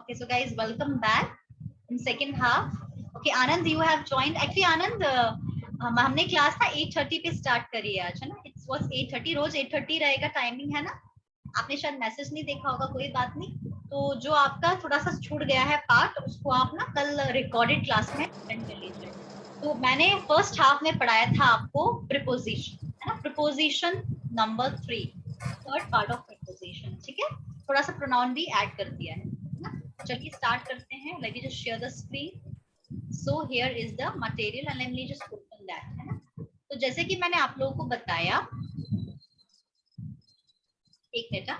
Okay, so guys, welcome back in second half. Okay, Anand, you have joined. Actually, Anand, हमने class ना 8:30 पे start करी है आज, है ना? It was 8:30, रोज 8:30 रहेगा टाइमिंग, है ना? आपने शायद मैसेज नहीं देखा होगा, कोई बात नहीं। तो जो आपका थोड़ा सा छूट गया है पार्ट, उसको आप ना कल रिकॉर्डेड क्लास में अटेंड कर लीजिए। तो मैंने फर्स्ट हाफ में पढ़ाया था आपको प्रीपोजिशन, है ना? Preposition number 3, third part of preposition, ठीक है? थोड़ा सा प्रोनाउन भी ऐड कर दिया है ना? चलिए स्टार्ट करते हैं। Late me just share the screen. So here is the material and let me just open that, है ना? तो जैसे कि मैंने आप लोगों को बताया, एक मिनट,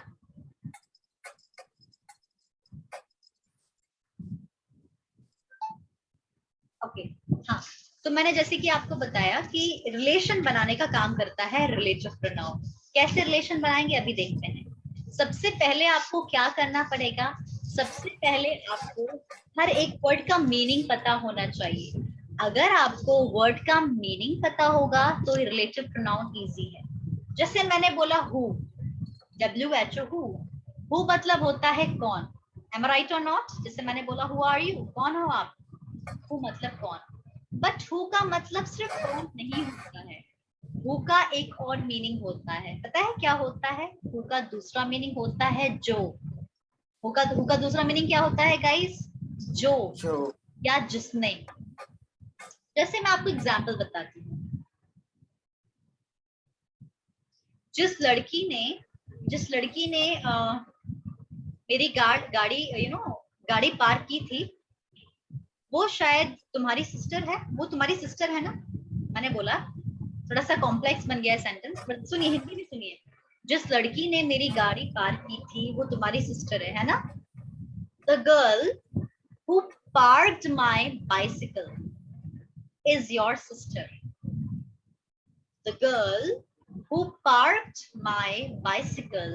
ओके, हाँ। तो मैंने जैसे कि आपको बताया कि रिलेशन बनाने का काम करता है रिलेटिव प्रोनाउन। कैसे रिलेशन बनाएंगे अभी देखते हैं। सबसे पहले आपको क्या करना पड़ेगा? सबसे पहले आपको हर एक वर्ड का मीनिंग पता होना चाहिए। अगर आपको वर्ड का मीनिंग पता होगा तो रिलेटिव प्रोनाउन इजी है। जैसे मैंने बोला हु, WHO, हु मतलब होता है कौन। एम आई राइट और नॉट? जैसे मैंने बोला हु आर यू, कौन हो आप? हु मतलब कौन। बट हु का मतलब सिर्फ कौन नहीं होता है। हु का एक और मीनिंग होता है, पता है क्या होता है? हु का दूसरा मीनिंग होता है जो। हु का दूसरा मीनिंग क्या होता है गाइस? जो या जिसने। जैसे मैं आपको एग्जांपल बताती हूँ। जिस लड़की ने मेरी गाड़ी गाड़ी पार्क की थी, वो शायद तुम्हारी सिस्टर है। वो तुम्हारी सिस्टर है ना? मैंने बोला थोड़ा सा कॉम्प्लेक्स बन गया है सेंटेंस, बट सुनिए, हिंदी में सुनिए। जिस लड़की ने मेरी गाड़ी पार्क की थी वो तुम्हारी सिस्टर है ना? The girl who parked my bicycle is your sister. The girl who parked my bicycle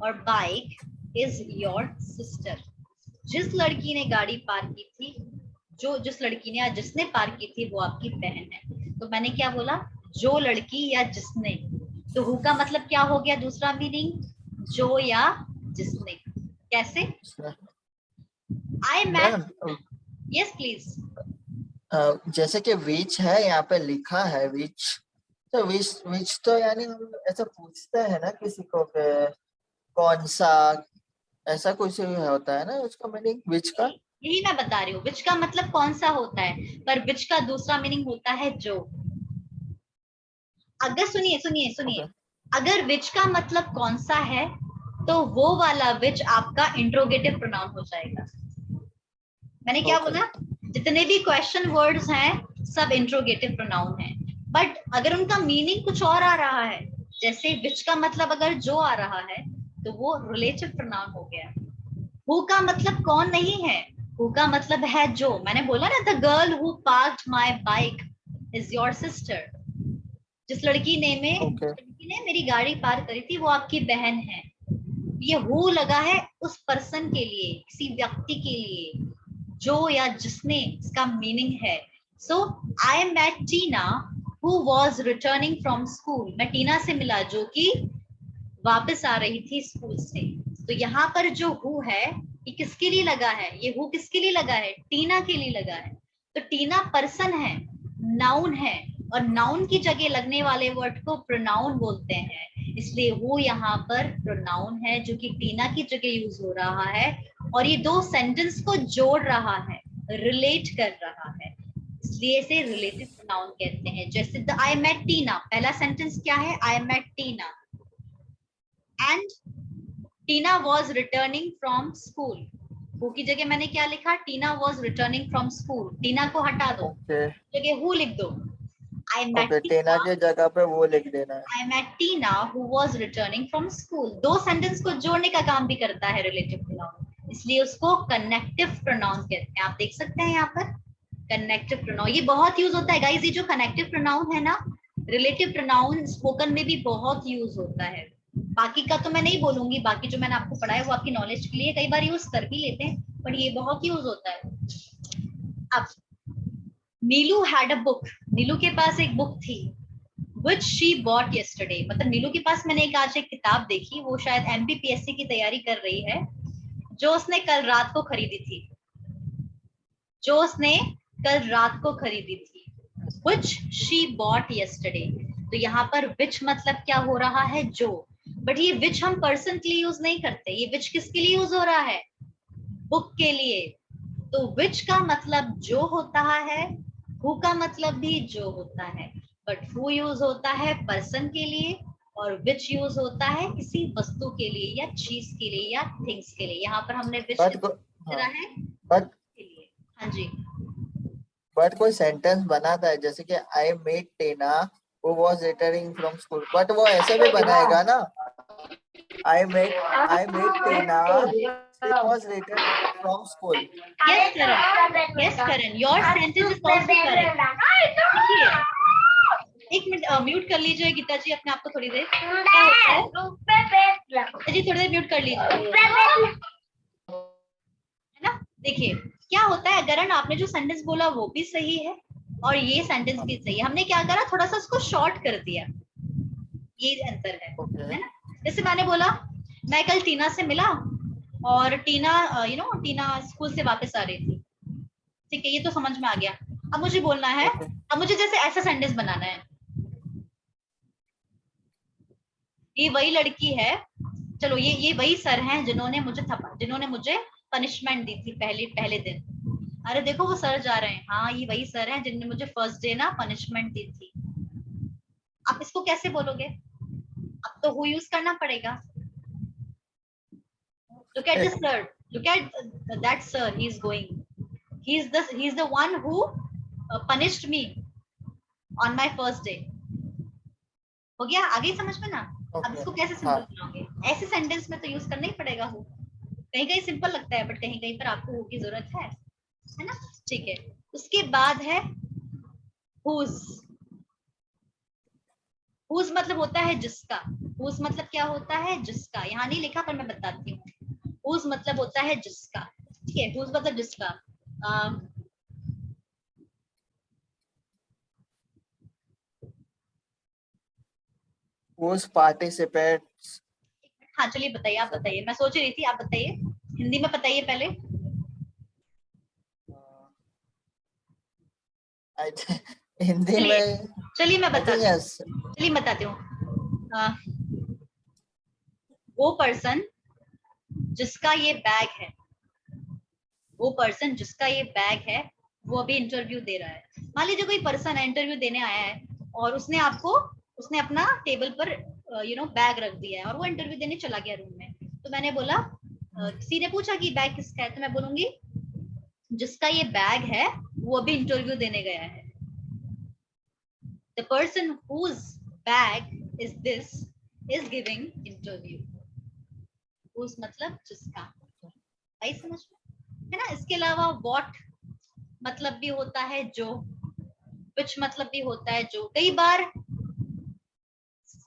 or bike is your sister. जिस लड़की ने गाड़ी पार्क की थी, जिस लड़की ने या जिसने पार्क की थी वो आपकी बहन है। तो मैंने क्या बोला? जो लड़की या जिसने। तो हु का मतलब क्या हो गया? दूसरा मीनिंग जो या जिसने। कैसे? आई मैट, यस प्लीज। जैसे कि विच है, यहाँ पे लिखा है विच, तो विच तो यानी हम ऐसा पूछते हैं ना किसी को कि कौन सा, ऐसा कुछ होता है ना उसका मीनिंग विच का। यही मैं बता रही हूँ, विच का मतलब कौन सा होता है, पर विच का दूसरा मीनिंग होता है जो। अगर सुनिए, अगर विच का मतलब कौन सा है तो वो वाला विच आपका इंट्रोगेटिव प्रोनाउन हो जाएगा। मैंने क्या बोला? जितने भी क्वेश्चन वर्ड्स हैं सब इंट्रोगेटिव प्रोनाउन है। बट अगर उनका मीनिंग कुछ और आ रहा है, जैसे विच का मतलब अगर जो आ रहा है तो वो रिलेटिव प्रोनाउन हो गया। हु का मतलब कौन नहीं है, हु का मतलब है जो। मैंने बोला ना, the girl who parked my bike is your sister. जिस लड़की ने मेरी गाड़ी पार्क करी थी वो आपकी बहन है। ये हु लगा है उस पर्सन के लिए, किसी व्यक्ति के लिए, जो या जिसने, इसका मीनिंग है। So I met Tina who was returning from school. मैं टीना से मिला जो कि वापस आ रही थी स्कूल से। तो यहाँ पर जो हु है ये किसके लिए लगा है? ये हु किसके लिए लगा है? टीना के लिए लगा है। तो टीना पर्सन है, नाउन है, और नाउन की जगह लगने वाले वर्ड को प्रोनाउन बोलते हैं। इसलिए हु यहाँ पर प्रोनाउन है जो कि टीना की जगह यूज हो रहा है, और ये दो सेंटेंस को जोड़ रहा है, रिलेट कर रहा है, इसलिए इसे रिलेटिव प्रोनाउन कहते हैं। जैसे द आई मेट टीना, पहला सेंटेंस क्या है? I met Tina and Tina was returning from school. Who की जगह मैंने क्या लिखा? Tina was returning from school. Tina को हटा दो, जगह हु लिख दो। आई मेट टीना के जगह पे वो लिख देना है। I met Tina who was returning from school. दो सेंटेंस को जोड़ने का काम भी करता है रिलेटिव प्रोनाउन, इसलिए उसको कनेक्टिव प्रोनाउन कहते हैं। आप देख सकते हैं यहाँ पर कनेक्टिव प्रोनाउन, ये बहुत यूज होता है गाइस। ये जो कनेक्टिव प्रोनाउन है ना, रिलेटिव प्रोनाउन स्पोकन में भी बहुत यूज होता है। बाकी का तो मैं नहीं बोलूंगी, बाकी जो मैंने आपको पढ़ाया वो आपकी नॉलेज के लिए, कई बार यूज कर भी लेते हैं, पर ये बहुत यूज होता है। अब नीलू हैड अ बुक, नीलू के पास एक बुक थी, which she bought yesterday। मतलब नीलू के पास मैंने आज एक किताब देखी, वो शायद MPPSC की तैयारी कर रही है। जो उसने कल रात को खरीदी थी, जो उसने कल रात को खरीदी थी। which she bought yesterday। तो यहाँ पर which मतलब क्या हो रहा है, जो, बट ये which हम पर्सन के लिए यूज नहीं करते, ये which किसके लिए यूज हो रहा है, बुक के लिए। तो which का मतलब जो होता है, who का मतलब भी जो होता है, बट who यूज होता है पर्सन के लिए और which यूज होता है किसी वस्तु के लिए या चीज के लिए या थिंग्स के लिए। यहाँ पर हमने which करा है बट के लिए। हाँ जी, कोई सेंटेंस बनाता है जैसे कि I met Tina who was returning from school, but वो ऐसे भी बनाएगा ना, I met Tina she was returning from school. yes Karan, your sentence is also correct। देखिए, एक मिनट म्यूट कर लीजिए गीता जी अपने आप को थोड़ी देर। क्या होता है जी, थोड़ी देर म्यूट कर लीजिए, है ना। देखिए क्या होता है, अगर आपने जो सेंटेंस बोला वो भी सही है और ये सेंटेंस भी सही है, हमने क्या करा, थोड़ा सा उसको शॉर्ट कर दिया, ये अंतर है ना। जैसे मैंने बोला मैं कल टीना से मिला और टीना टीना स्कूल से वापस आ रही थी, ठीक है, ये तो समझ में आ गया। अब मुझे बोलना है, अब मुझे जैसे ऐसा सेंटेंस बनाना है, ये वही लड़की है, चलो ये वही सर हैं जिन्होंने मुझे पनिशमेंट दी थी पहले दिन। अरे देखो वो सर जा रहे हैं, हाँ ये वही सर हैं जिन्होंने मुझे फर्स्ट डे ना पनिशमेंट दी थी। आप इसको कैसे बोलोगे, अब तो हु यूज करना पड़ेगा। Look at the sir, look at that sir, he's going, he's the one who punished me on my first day। हो गया, आगे समझ में ना। अब इसको कैसे सिंपल बनाओगे, ऐसे सेंटेंस में तो यूज करना ही पड़ेगा हु। कहीं कहीं सिंपल लगता है बट कहीं कहीं पर आपको हु की जरूरत है ना। ठीक है, उसके बाद है whose। whose मतलब होता है जिसका, whose मतलब क्या होता है, जिसका। यहाँ नहीं लिखा पर मैं बताती हूँ। whose मतलब होता है जिसका, ठीक है, whose मतलब जिसका। whose participates। हाँ चलिए बताइए, आप बताइए, मैं सोच रही थी, आप बताइए हिंदी में बताइए पहले। हिंदी में चलिए मैं बताती हूँ, yes। चलिए बताती हूँ। वो पर्सन जिसका ये बैग है, वो पर्सन जिसका ये बैग है वो अभी इंटरव्यू दे रहा है। मान लीजिए कोई पर्सन है इंटरव्यू देने आया है और उसने अपना टेबल पर बैग रख दिया है और वो इंटरव्यू देने चला गया रूम में। तो मैंने बोला, किसी ने पूछा कि बैग किसका है, तो मैं बोलूंगी जिसका ये बैग है वो अभी इंटरव्यू देने गया है। The person whose bag is this is giving interview। whose मतलब जिसका, आई समझ में, है ना। इसके अलावा what मतलब भी होता है जो, which मतलब भी होता है जो। कई बार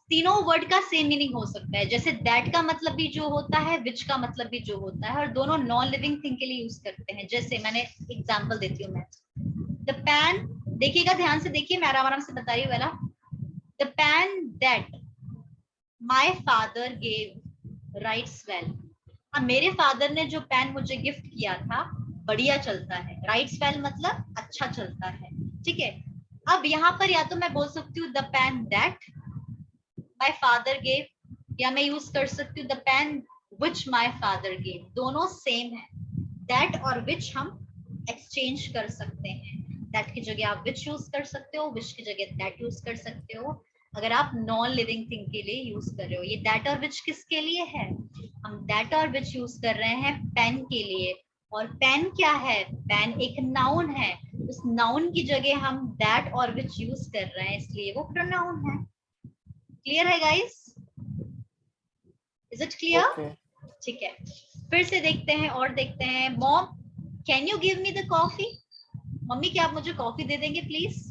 तीनों वर्ड का सेम मीनिंग हो सकता है, जैसे दैट का मतलब भी जो होता है, विच का मतलब भी जो होता है, और दोनों नॉन लिविंग थिंग के लिए यूज करते हैं। जैसे मैंने एग्जांपल देती हूँ मैं, द पैन, देखिएगा ध्यान से देखिए, मैं आराम आराम से बता रही हूँ वाला। The pan that my father gave rights well. अब मेरे फादर ने जो पेन मुझे गिफ्ट किया था बढ़िया चलता है, राइट्स वेल मतलब अच्छा चलता है, ठीक है। अब यहाँ पर या तो मैं बोल सकती हूँ the pen that my father gave, या मैं यूज कर सकती हूँ the pen which my father gave. दोनों सेम है, दैट और विच हम एक्सचेंज कर सकते हैं। दैट की जगह आप विच यूज कर सकते हो, विच की जगह दैट यूज कर सकते हो, अगर आप नॉन लिविंग थिंग के लिए यूज कर रहे हो। ये दैट और विच किसके लिए है, हम दैट और विच यूज कर रहे हैं पेन के लिए। और पेन क्या है, पेन एक नाउन है, उस नाउन की जगह हम दैट और विच यूज कर रहे हैं, इसलिए वो प्रोनाउन है। क्लियर है गाइस, इज इट क्लियर? ठीक है, फिर से देखते हैं और देखते हैं। Mom can you give me the coffee, mummy क्या आप मुझे कॉफी दे देंगे प्लीज।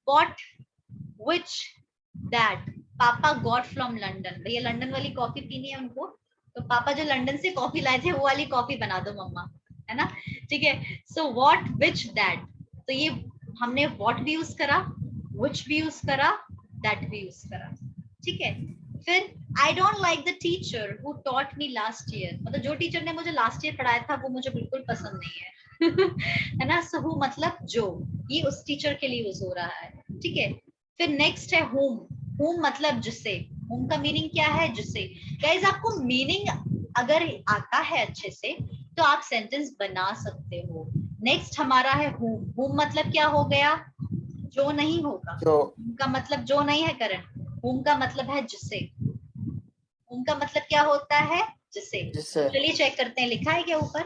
व्हाट, which, that, पापा गॉट फ्रॉम लंदन। भैया लंदन वाली कॉफी पीनी है उनको, तो पापा जो लंदन से कॉफी लाए थे वो वाली कॉफी बना दो मम्मा, है ना। ठीक है, सो व्हाट, विच, दैट। तो ये हमने व्हाट भी यूज करा, विच भी यूज करा, दैट भी यूज करा, ठीक है। फिर I don't like the teacher who taught me last year, मतलब जो टीचर ने मुझे लास्ट ईयर पढ़ाया था वो मुझे बिल्कुल पसंद नहीं है है ना। सो हु मतलब जो, ये उस टीचर के लिए यूज हो रहा है, ठीक है। फिर नेक्स्ट है whom, whom मतलब जिसे, whom का मीनिंग क्या है, जिसे। गाइस आपको मीनिंग अगर आता है अच्छे से तो आप सेंटेंस बना सकते हो। नेक्स्ट हमारा है whom, whom मतलब क्या हो गया, जो नहीं होगा, जो whom का मतलब जो नहीं है करण, whom का मतलब है जिसे, whom का मतलब क्या होता है, जिसे। जिससे चलिए चेक करते हैं, लिखा है क्या ऊपर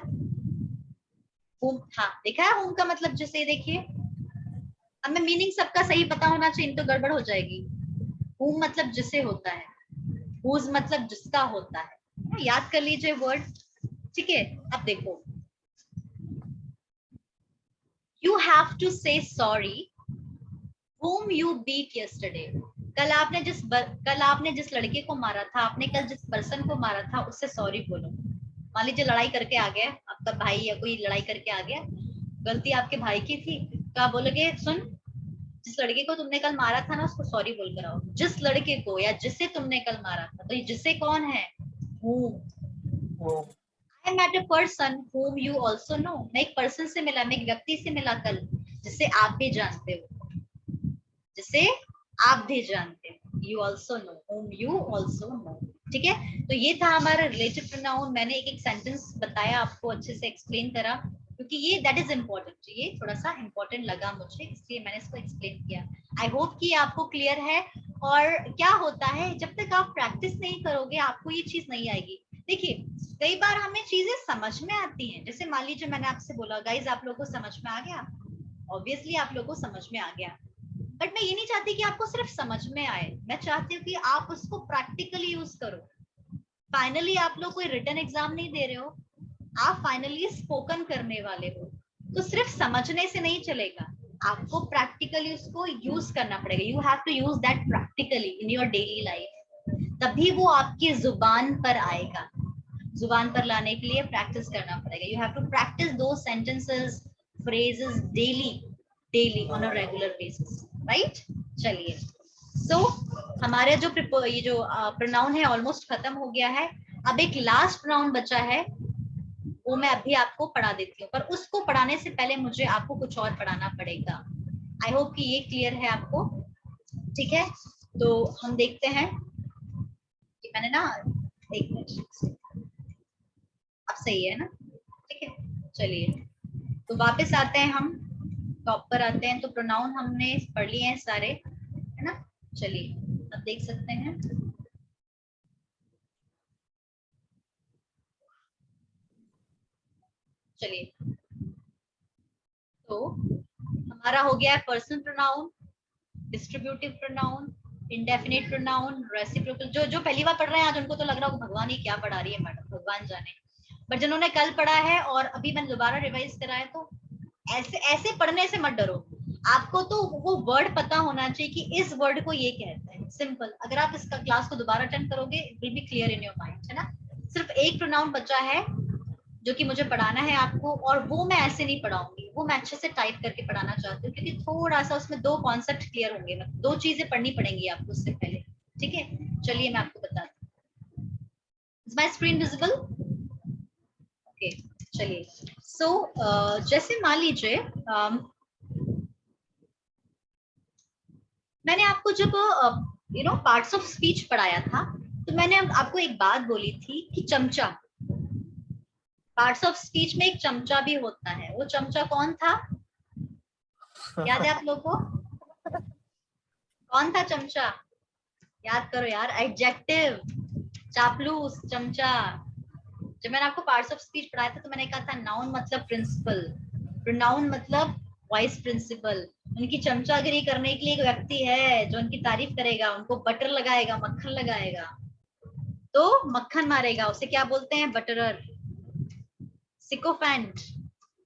whom, हाँ लिखा है whom का मतलब जिसे, देखिए। हमें मीनिंग सबका सही पता होना चाहिए, तो गड़बड़ हो जाएगी। whom मतलब जिसे होता है, whose मतलब जिसका होता है, याद कर लीजिए वर्ड, ठीक है। अब देखो, यू हैव टू से sorry whom you beat yesterday। कल आपने जिस लड़के को मारा था, आपने कल जिस पर्सन को मारा था, उससे सॉरी बोलो। मान लीजिए लड़ाई करके आ गया आपका भाई, या कोई लड़ाई करके आ गया, गलती आपके भाई की थी, तो आप बोलोगे सुन, जिस लड़के को तुमने कल मारा था ना, उसको सॉरी बोल कर आओ। जिस लड़के को या जिसे तुमने कल मारा था, तो ये जिसे कौन है, whom। वो I met a person whom you also know। मैं एक पर्सन से मिला, मैं एक व्यक्ति से मिला कल, जिसे आप भी जानते हो, जिसे आप भी जानते हो, you also know, whom you also know, ठीक है। तो ये था हमारा रिलेटिव प्रोनाउन। मैंने एक एक सेंटेंस बताया आपको, अच्छे से एक्सप्लेन करा, क्योंकि ये दैट इज इम्पोर्टेंट, ये थोड़ा सा इम्पोर्टेंट लगा मुझे, इसलिए मैंने इसको एक्सप्लेन किया। आई होप कि आपको क्लियर है। और क्या होता है, जब तक आप प्रैक्टिस नहीं करोगे आपको ये चीज नहीं आएगी। देखिए, कई बार हमें चीजें समझ में आती हैं, जैसे मान लीजिए मैंने आपसे बोला गाइज आप लोगों को समझ में आ गया, ऑब्वियसली आप लोगों को समझ में आ गया, बट मैं ये नहीं चाहती कि आपको सिर्फ समझ में आए, मैं चाहती हूँ कि आप उसको प्रैक्टिकली यूज करो। फाइनली आप लोग कोई रिटन एग्जाम नहीं दे रहे हो, आप फाइनली स्पोकन करने वाले हो, तो सिर्फ समझने से नहीं चलेगा, आपको प्रैक्टिकली उसको यूज करना पड़ेगा। You have to use that practically in your daily life, तभी वो आपकी जुबान पर आएगा। जुबान पर लाने के लिए प्रैक्टिस करना पड़ेगा। यू हैव टू प्रैक्टिस दो sentences, phrases daily on a regular basis, right। चलिए, so हमारे जो ये जो प्रोनाउन है ऑलमोस्ट खत्म हो गया है। अब एक लास्ट प्रोनाउन बचा है, वो मैं अभी आपको पढ़ा देती हूँ, पर उसको पढ़ाने से पहले मुझे आपको कुछ और पढ़ाना पड़ेगा। आई होप कि ये क्लियर है आपको, ठीक है। तो हम देखते हैं कि मैंने ना, एक मिनट, अब सही है ना, ठीक है। चलिए, तो वापस आते हैं हम, टॉप पर आते हैं। तो प्रोनाउन हमने पढ़ लिए हैं सारे, है ना। चलिए, अब देख सकते हैं, चलिए। तो हमारा हो गया है personal pronoun, distributive pronoun, indefinite pronoun, reciprocal. जो जो पहली बार पढ़ रहे हैं आज, उनको तो लग रहा होगा भगवान ही क्या पढ़ा रही है मैडम, भगवान जाने। बट जिन्होंने कल पढ़ा है और अभी मैंने दोबारा रिवाइज करा है, तो ऐसे ऐसे पढ़ने से मत डरो। आपको तो वो वर्ड पता होना चाहिए कि इस वर्ड को ये कहते हैं, सिंपल। अगर आप इसका क्लास को दोबारा अटेंड करोगे, it will be clear in your mind, है ना। सिर्फ एक प्रोनाउन बचा है जो कि मुझे पढ़ाना है आपको, और वो मैं ऐसे नहीं पढ़ाऊंगी, वो मैं अच्छे से टाइप करके पढ़ाना चाहती हूँ, क्योंकि थोड़ा सा उसमें दो कॉन्सेप्ट क्लियर होंगे, मतलब दो चीजें पढ़नी पड़ेंगी आपको उससे पहले, ठीक है। चलिए मैं आपको बताती हूँ। Is my screen visible? Okay, चलिए। सो जैसे मान लीजिए, मैंने आपको जब पार्ट्स ऑफ स्पीच पढ़ाया था, तो मैंने आपको एक बात बोली थी कि चमचा, पार्ट्स ऑफ स्पीच में एक चमचा भी होता है। वो चमचा कौन था, याद है आप लोगों को, कौन था चमचा? याद करो यार, एडजेक्टिव, चापलूस, चमचा। जब मैंने आपको पार्ट्स ऑफ स्पीच पढ़ाया था, तो मैंने कहा था नाउन मतलब प्रिंसिपल, प्रोनाउन मतलब वाइस प्रिंसिपल। उनकी चमचागिरी करने के लिए एक व्यक्ति है जो उनकी तारीफ करेगा, उनको बटर लगाएगा, मक्खन लगाएगा, तो मक्खन मारेगा, उसे क्या बोलते हैं, बटरर। सिकोफेंट,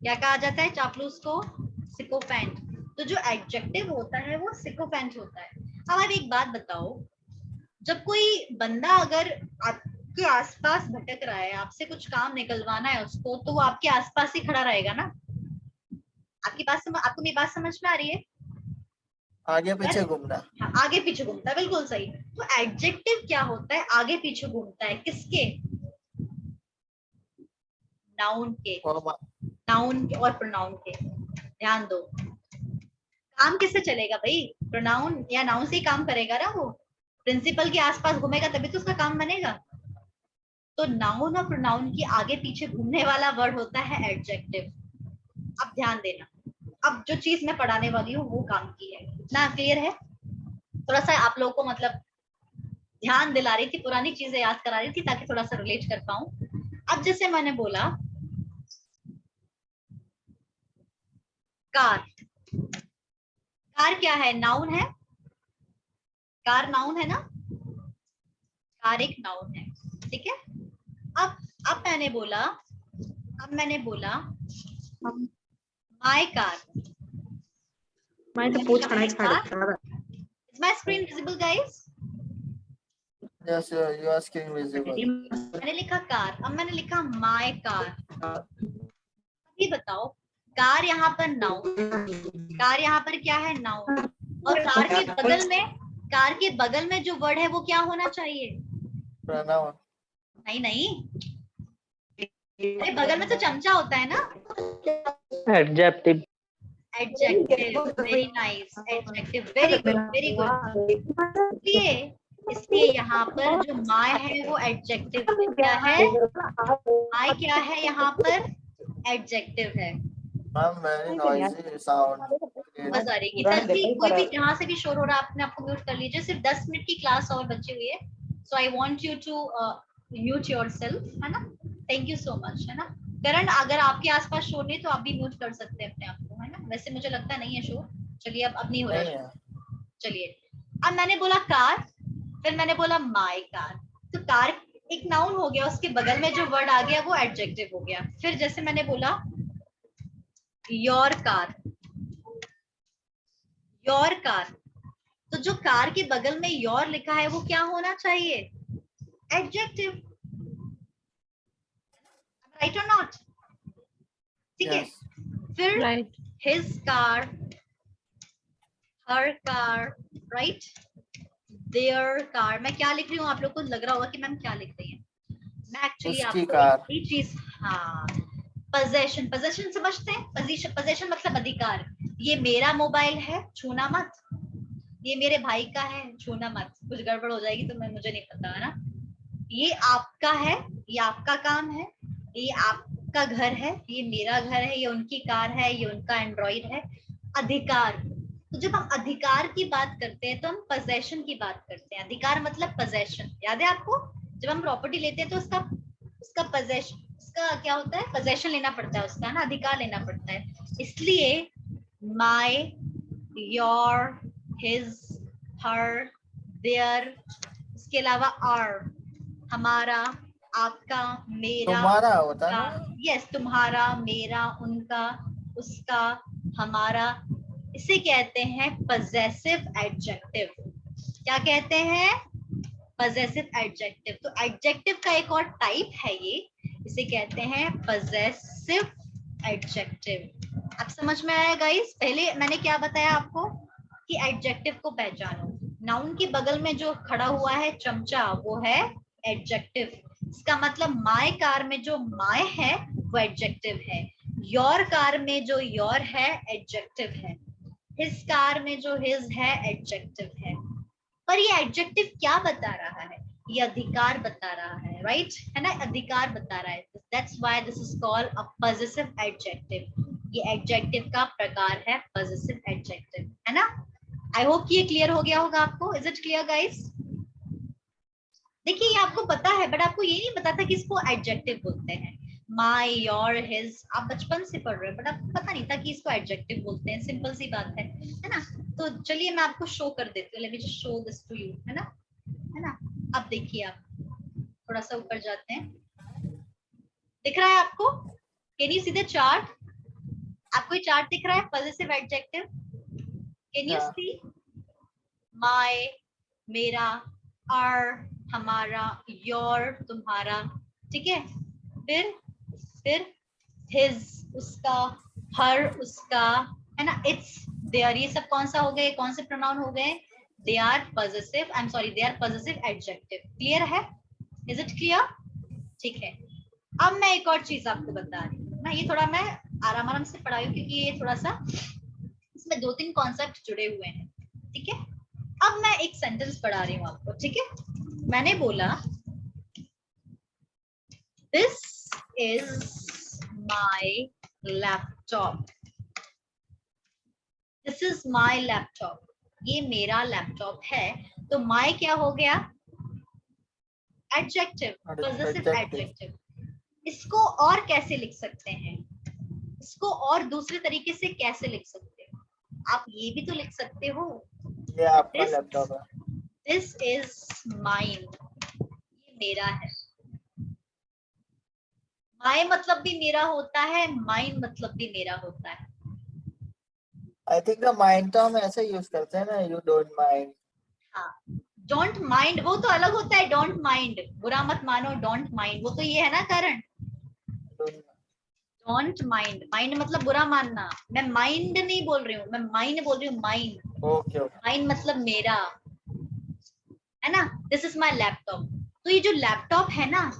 क्या कहा जाता है चापलूस को, सिकोफेंट। तो जो एडजेक्टिव होता है वो सिकोफेंट होता है। अब आप एक बात बताओ, जब कोई बंदा अगर आपके आसपास भटक रहा है, आपसे कुछ काम निकलवाना है उसको, तो वो आपके आसपास ही खड़ा रहेगा ना। आपकी बात आपको मेरी बात समझ में आ रही है? आगे पीछे घूमना। हाँ, आगे पीछे घूमता है, बिल्कुल सही। तो एडजेक्टिव क्या होता है? आगे पीछे घूमता है किसके? नाउन के, नाउन और प्रोनाउन के। ध्यान दो, काम किससे चलेगा भाई? प्रोनाउन या नाउन से ही काम करेगा ना वो। प्रिंसिपल के आसपास घूमेगा तभी तो उसका काम बनेगा। तो नाउन और प्रोनाउन की आगे पीछे घूमने वाला वर्ड होता है एडजेक्टिव। अब ध्यान देना, अब जो चीज मैं पढ़ाने वाली हूँ वो काम की है। इतना क्लियर है? थोड़ा सा आप लोगों को मतलब ध्यान दिला रही थी, पुरानी चीजें याद करा रही थी ताकि थोड़ा सा रिलेट कर पाऊं। अब जैसे मैंने बोला कार, कार क्या है? नाउन है। कार नाउन है ना? कार एक नाउन है, ठीक है। अब मैंने बोला माय कार। मैं तो पूछ रहा था। Is my screen visible, guys? Yes, your screen visible. मैंने लिखा कार, अब मैंने लिखा माय कार। ये बताओ, कार यहाँ पर नाउन, कार यहाँ पर क्या है? नाउन। और कार के बगल में जो वर्ड है वो क्या होना चाहिए? Pronoun. नहीं नहीं, अरे बगल में तो चमचा होता है ना। Adjective. Adjective, very nice. Adjective, very good very good. इसलिए यहाँ पर जो माय है वो एडजेक्टिव है। क्या है? माय क्या है यहाँ पर? एडजेक्टिव है। I'm very noisy sound. आवाज आ रही है सर जी, कोई भी जहाँ से भी शोर हो रहा है अपने आपको म्यूट कर लीजिए। सिर्फ 10 मिनट की क्लास और बची हुई है, so I want you to mute yourself, है ना। थैंक यू सो मच, है ना। करण, अगर आपके आसपास शोर नहीं तो आप भी म्यूट कर सकते हैं अपने आप को, है ना। वैसे मुझे लगता नहीं है शोर। चलिए, अब नहीं हो रहा शोर। चलिए, अब मैंने बोला कार, फिर मैंने बोला माय कार। तो कार एक नाउन हो गया, उसके बगल में जो वर्ड आ गया वो एडजेक्टिव हो गया। फिर जैसे मैंने बोला योर कार, योर कार, तो जो कार के बगल में योर लिखा है वो क्या होना चाहिए? एडजेक्टिव। राइट और नॉट? ठीक है। फिर his car, her car, right, their car. मैं क्या लिख रही हूँ? आप लोग को लग रहा होगा कि मैम क्या लिख रही है। मैं एक्चुअली आपको एक चीज, हाँ, पोजेशन, पोजेशन समझते हैं? पोजेशन मतलब अधिकार। ये मेरा मोबाइल है, छूना मत। ये मेरे भाई का है, छूना मत। कुछ गड़बड़ हो जाएगी तो मुझे नहीं पता, है ना। ये आपका है, ये आपका काम है। ये आपका घर है, ये मेरा घर है। ये उनकी कार है, ये उनका एंड्रॉइड है। अधिकार। तो जब हम अधिकार की बात करते हैं तो हम पोजेशन की बात करते हैं। अधिकार मतलब पोजेशन, याद है आपको? जब हम प्रॉपर्टी लेते हैं तो उसका पोजेशन, उसका क्या होता है? पोजेशन लेना पड़ता है उसका, ना, अधिकार लेना पड़ता है। इसलिए my, your, his, her, their, इसके अलावा आर, हमारा, आपका, मेरा, तुम्हारा होता है ना? यस, तुम्हारा, मेरा, उनका, उसका, हमारा। इसे कहते हैं पजेसिव एडजेक्टिव। क्या कहते हैं? Possessive adjective. तो एडजेक्टिव का एक और टाइप है ये, इसे कहते हैं पजेसिव एडजेक्टिव। अब समझ में आया गाइस? पहले मैंने क्या बताया आपको कि एडजेक्टिव को पहचानो। नाउन के बगल में जो खड़ा हुआ है चमचा वो है एडजेक्टिव। इसका मतलब माय कार में जो माय है वो एडजेक्टिव है। योर कार में जो योर है एडजेक्टिव है। हिज कार में जो हिज है एडजेक्टिव है। पर ये एडजेक्टिव क्या बता रहा है? ये अधिकार बता रहा है, राइट, है ना। अधिकार बता रहा है। That's why this is called a positive adjective. ये एडजेक्टिव का प्रकार है पॉजिटिव एडजेक्टिव, है ना। आई होप कि ये क्लियर हो गया होगा आपको। Is it clear guys? देखिए, ये आपको पता है, बट आपको ये नहीं पता था कि इसको एडजेक्टिव बोलते हैं। माय, योर, हिज, आप बचपन से पढ़ रहे हो, बट आपको पता नहीं था कि इसको एडजेक्टिव बोलते हैं। सिंपल सी बात है ना। तो चलिए मैं आपको शो कर देती हूँ। Let me just show this to you, है ना, है ना। अब देखिए, आप थोड़ा सा ऊपर जाते हैं। दिख रहा है आपको? Can you see the chart? आपको ये चार्ट दिख रहा है? Positive adjective, can you see? My, मेरा, आर, हमारा, योर, तुम्हारा, ठीक है। फिर हिज, उसका, हर, उसका, है ना। इट्स, देयर, ये सब कौन सा हो गए, कौन से प्रोनाउन हो गए, they are positive, I am sorry, they are positive adjective. Clear है, इज इट क्लियर? ठीक है, अब मैं एक और चीज आपको बता रही हूँ ना, ये थोड़ा मैं आराम आराम से पढ़ाई हूँ क्योंकि ये थोड़ा सा इसमें 2-3 कॉन्सेप्ट जुड़े हुए हैं, ठीक है। अब मैं एक सेंटेंस पढ़ा रही हूँ आपको, ठीक है। मैंने बोला this is my laptop, this is my laptop, ये मेरा लैपटॉप है। तो माई क्या हो गया, एडजेक्टिव, पॉजिटिव एडजेक्टिव। इसको और कैसे लिख सकते हैं, इसको और दूसरे तरीके से कैसे लिख सकते हो, आप ये भी तो लिख सकते हो, ये आपका लैपटॉप है, दिस इज माइन, ये मेरा है। माई मतलब भी मेरा होता है, माइन मतलब भी मेरा होता है। आई थिंक माइंड तो हम ऐसे यूज करते हैं ना, यू डोंट माइंड। हाँ, डोंट माइंड वो तो अलग होता है, डोंट माइंड बुरा मत मानो, डोंट माइंड वो तो ये है ना कारण, डोंट माइंड, माइंड मतलब बुरा मानना, मैं माइंड नहीं बोल रही हूँ, मैं माइंड बोल रही हूँ, माइंड, ओके ओके, माइंड मतलब मेरा, है ना। दिस इज माई लैपटॉप, तो ये जो लैपटॉप है ना,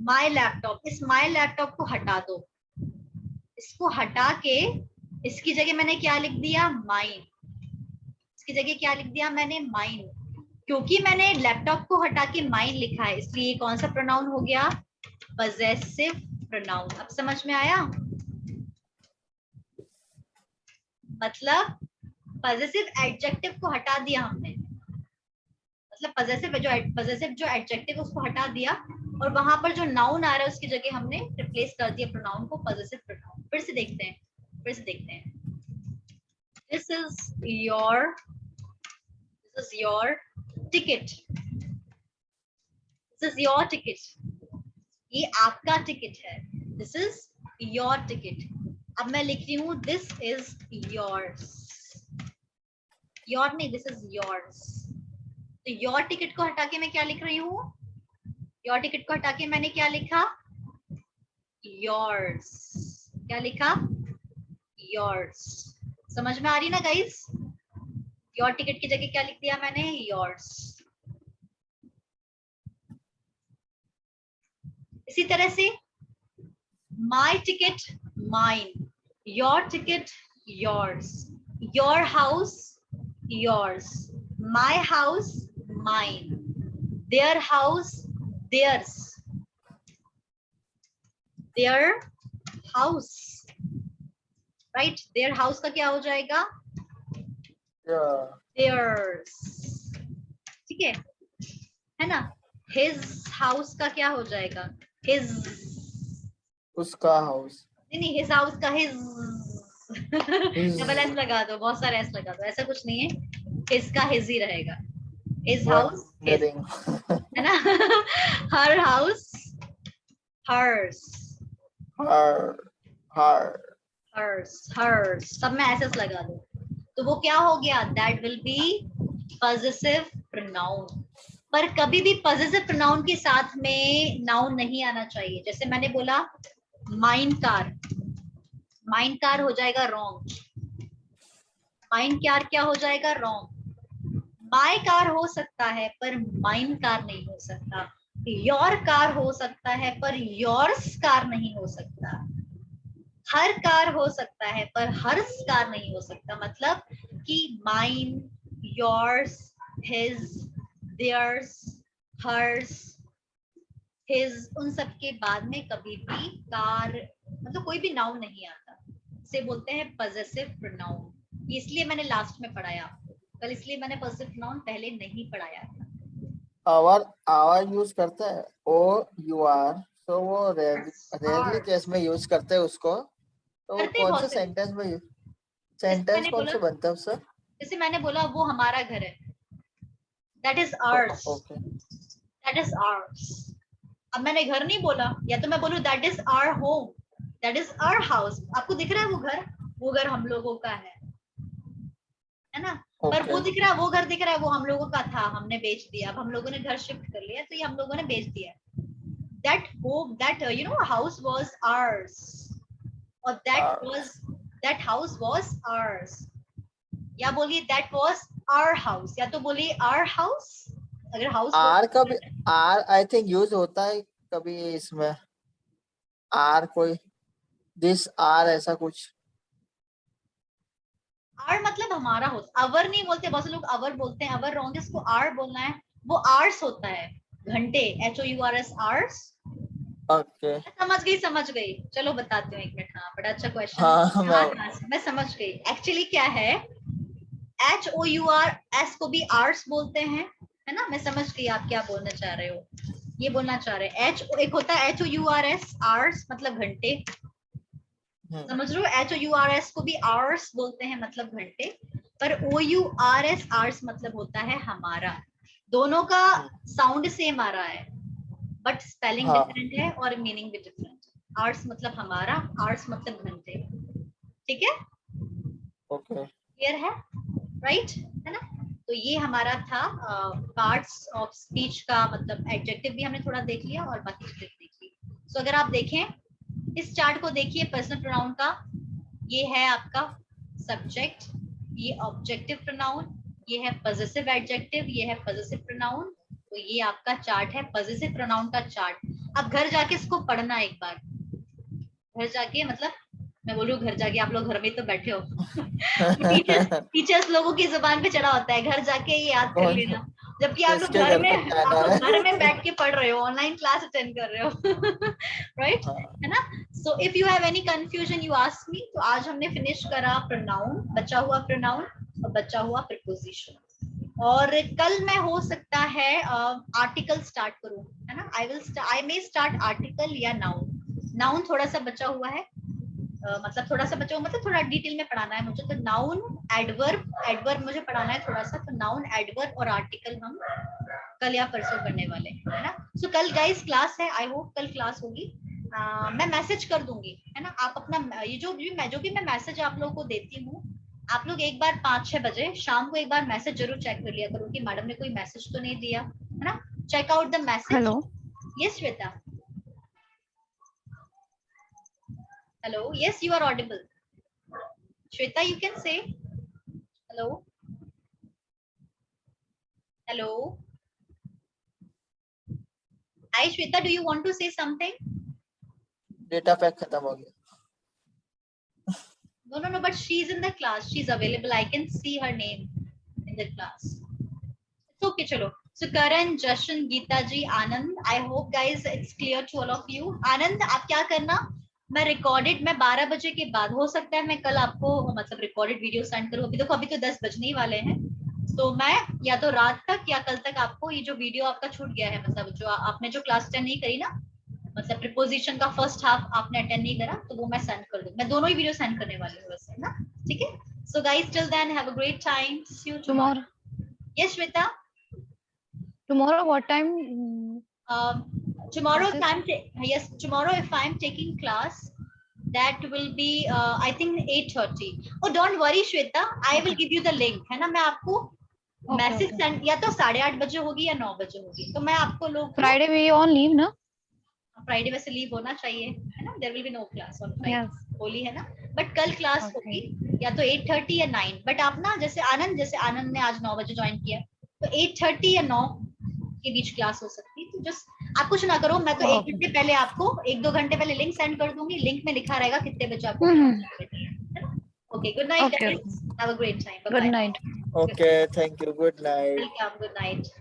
माई लैपटॉप, इस माई लैपटॉप को हटा दो, इसको हटा के इसकी जगह मैंने क्या लिख दिया, माइन, इसकी जगह क्या लिख दिया मैंने, माइन। क्योंकि मैंने लैपटॉप को हटा के माइन लिखा है, इसलिए ये कौन सा प्रोनाउन हो गया, पजेसिव प्रोनाउन। अब समझ में आया, मतलब पजेसिव एडजेक्टिव को हटा दिया हमने, मतलब पजेसिव जो एडजेक्टिव उसको हटा दिया, और वहां पर जो नाउन आ रहा है उसकी जगह हमने रिप्लेस कर दिया प्रोनाउन को पजेसिव प्रोनाउन। फिर से देखते हैं, this is your ticket, this is your ticket, ये आपका टिकट है, दिस इज योर टिकट। अब मैं लिख रही हूँ दिस इज योर्स, योर नहीं, दिस इज योर्स। तो योर टिकट को हटा के मैं क्या लिख रही हूँ, योर टिकट को हटा के मैंने क्या लिखा, योर्स, क्या लिखा, योर्स। समझ में आ रही ना गाइस, योर टिकट की जगह क्या लिख दिया मैंने, योर्स। इसी तरह से my ticket mine, your ticket yours, your house yours, my house mine, their house theirs, their house, right, their house का क्या हो जाएगा, देयर्स, ठीक है ना। हिज हाउस का क्या हो जाएगा, हिज, उसका हाउस, नहीं हिज हाउस का हिज, डबल एस लगा दो, बहुत सारे एस लगा दो, ऐसा कुछ नहीं है, हिज का हिज ही रहेगा, हिज हाउस हिज, है ना। हर हाउस हर्स, हर्स, सब में एस लगा दो, तो वो क्या हो गया, that will be positive pronoun. पर कभी भी पॉजिटिव प्रोनाउन के साथ में नाउन नहीं आना चाहिए। जैसे मैंने बोला माइन कार, माइन कार हो जाएगा रॉन्ग, माइन कार क्या हो जाएगा, रॉन्ग। माई कार हो सकता है पर माइन कार नहीं हो सकता, योर कार हो सकता है पर योर्स कार नहीं हो सकता, हर कार हो सकता है पर हर्स कार नहीं हो सकता। मतलब कि mine, yours, his, theirs, hers, his, उन सब के बाद में कभी भी कार मतलब कोई भी नाउन नहीं आता, इसे बोलते हैं पॉजेसिव प्रोनाउन। इसलिए मैंने लास्ट में पढ़ाया आपको कल, इसलिए मैंने पॉजेसिव प्रोनाउन पहले नहीं पढ़ाया था। आवर यूज करते हैं, ओ यू आर, तो वो रेयरली केस में यूज करते हैं उसको, तो करते कौन से बहुत से, सेंटेंस में जैसे सेंटेंस मैंने कौन बोला, से बनता है उससे, जैसे मैंने बोला वो हमारा घर है, that is ours, okay, that is ours. अब मैंने घर नहीं बोला, या तो मैं बोलूं that is our home, that is our house. आपको दिख रहा है वो घर हम लोगों का है ना। पर ओके, वो दिख रहा है, वो घर दिख रहा है, वो हम लोगों का था, हमने बेच दिया, अब हम लोगों ने घर शिफ्ट कर लिया, तो ये हम लोगों ने बेच दिया। That home, that you know house was hours, और दैट हाउस वाज आवर्स। या बोलिए दैट वाज आवर हाउस, या तो बोलिए आवर हाउस। अगर हाउस आर कभी आर आई थिंक यूज होता है कभी इसमें, आर कोई दिस आर ऐसा कुछ। आर मतलब हमारा होता, अवर नहीं बोलते, बहुत से लोग अवर बोलते हैं, अवर रॉन्ग, इसको आर बोलना है, वो आर्स होता है, घंटे, HOURS आर्स। ओके समझ गई, चलो बताती हूँ, एक मिनट। हाँ बड़ा अच्छा क्वेश्चन। हाँ हाँ हाँ मैं समझ गई। एक्चुअली क्या है, HOURS को भी आर्स बोलते हैं, है ना। मैं समझ गई आप क्या बोलना चाह रहे हो, ये बोलना चाह रहे हैं। एक होता है HOURS आर्स मतलब घंटे, समझ रहे हो। HOURS को भी आवर्स बोलते हैं मतलब घंटे, पर OURS आवर्स मतलब होता है हमारा। दोनों का साउंड सेम आ रहा है, बट स्पेलिंग हाँ डिफरेंट है और मीनिंग भी डिफरेंट है। आवर्स मतलब हमारा, आवर्स मतलब घंटे, ठीक है, ओके क्लियर है, राइट, है ना। तो ये हमारा था पार्ट्स ऑफ स्पीच का, मतलब एडजेक्टिव भी हमने थोड़ा देख लिया और बाकी चीजें देख ली। सो अगर आप देखें इस चार्ट को, देखिए पर्सनल प्रोनाउन का, ये है आपका सब्जेक्ट, ये ऑब्जेक्टिव प्रोनाउन, ये है पॉजेसिव एडजेक्टिव, ये है पॉजेसिव प्रोनाउन। तो ये आपका चार्ट है पॉजेसिव प्रोनाउन का चार्ट। अब घर जाके इसको पढ़ना एक बार, घर जाके मतलब मैं बोलूँ घर जाके, आप लोग घर में तो बैठे हो टीचर्स लोगों की जुबान पे चढ़ा होता है, घर जाके ये याद कर कौन लेना, जबकि आप लोग किसके घर पे जाना घर में है बैठ के पढ़ रहे हो, ऑनलाइन क्लास अटेंड कर रहे हो राइट, हाँ है ना। So if you have any confusion you ask me. तो आज हमने फिनिश करा प्रोनाउन, बचा हुआ प्रोनाउन और बचा हुआ प्रीपोजिशन। और कल मैं हो सकता है आर्टिकल स्टार्ट करूं, है ना। आई मे स्टार्ट आर्टिकल या नाउन। नाउन थोड़ा सा बचा हुआ है, मतलब थोड़ा सा बचा हुआ मतलब थोड़ा डिटेल में पढ़ाना है मुझे। तो नाउन, एडवर्ब मुझे पढ़ाना है थोड़ा सा। तो नाउन, एडवर्ब और आर्टिकल हम कल या परसों करने वाले हैं, है ना। सो कल गाइस क्लास है, आई होप कल क्लास होगी। मैं मैसेज कर दूंगी, है ना। आप अपना ये जो भी मैं मैसेज आप लोगों को देती हूँ, आप लोग एक बार 5-6 बजे शाम को एक बार मैसेज जरूर चेक कर लिया करो कि मैडम ने कोई मैसेज तो नहीं दिया, है ना। Check out the message. Hello yes Shweta, hello, yes you are audible. Shweta, you can say hello. Hello, hi Shweta, do you want to say something? Data pack खत्म हो गया। No, but she's in the class, she's available, I can see her name in the class. It's okay, chalo. So Karan, Jashan, Geeta ji, Anand, I hope guys it's clear to all of you. Anand, आप क्या करना, मैं recorded, मैं 12 बजे के बाद, हो सकता है मैं कल आपको मतलब रिकॉर्डेड वीडियो सेंड करूँ। अभी देखो अभी तो 10 बजने ही वाले हैं, तो मैं या तो रात तक या कल तक आपको ये जो वीडियो आपका छूट गया है, मतलब जो आपने जो क्लास अटेंड नहीं करी ना, मतलब प्रीपोजिशन का फर्स्ट हाफ आपने अटेंड नहीं करा, तो वो मैं सेंड कर दूँ। मैं दोनों ही वीडियो सेंड करने वाली हूँ वैसे, ना, ठीक है। So guys till then have a great time, see you tomorrow. Yes Shweta, tomorrow what time? tomorrow Classes? time, yes, tomorrow if I'm taking class, that will be I think 8:30. Oh don't worry Shweta, I will give you the link, है ना। मैं आपको message send, या तो 8:30 बजे होगी या 9 बजे होगी, तो मैं आपको लोग Friday we on leave ना? फ्राइडे वैसे लीव होना चाहिए, है ना। There will be no class on Friday, Yes. Holi है ना। बट कल क्लास Okay. होगी या तो 8:30 या 9। बट आप ना जैसे आनंद ने आज 9 बजे ज्वाइन किया, तो 8:30 या 9 के बीच क्लास हो सकती है। तो जस्ट आप कुछ ना करो, मैं तो 1 घंटे पहले आपको 1-2 घंटे पहले लिंक सेंड कर दूंगी। लिंक में लिखा रहेगा कितने बजे आपको क्लास करनी है ना। Okay, good night Okay. Guys, have a great time, bye Good bye. night. Okay thank you good night. Welcome, good night.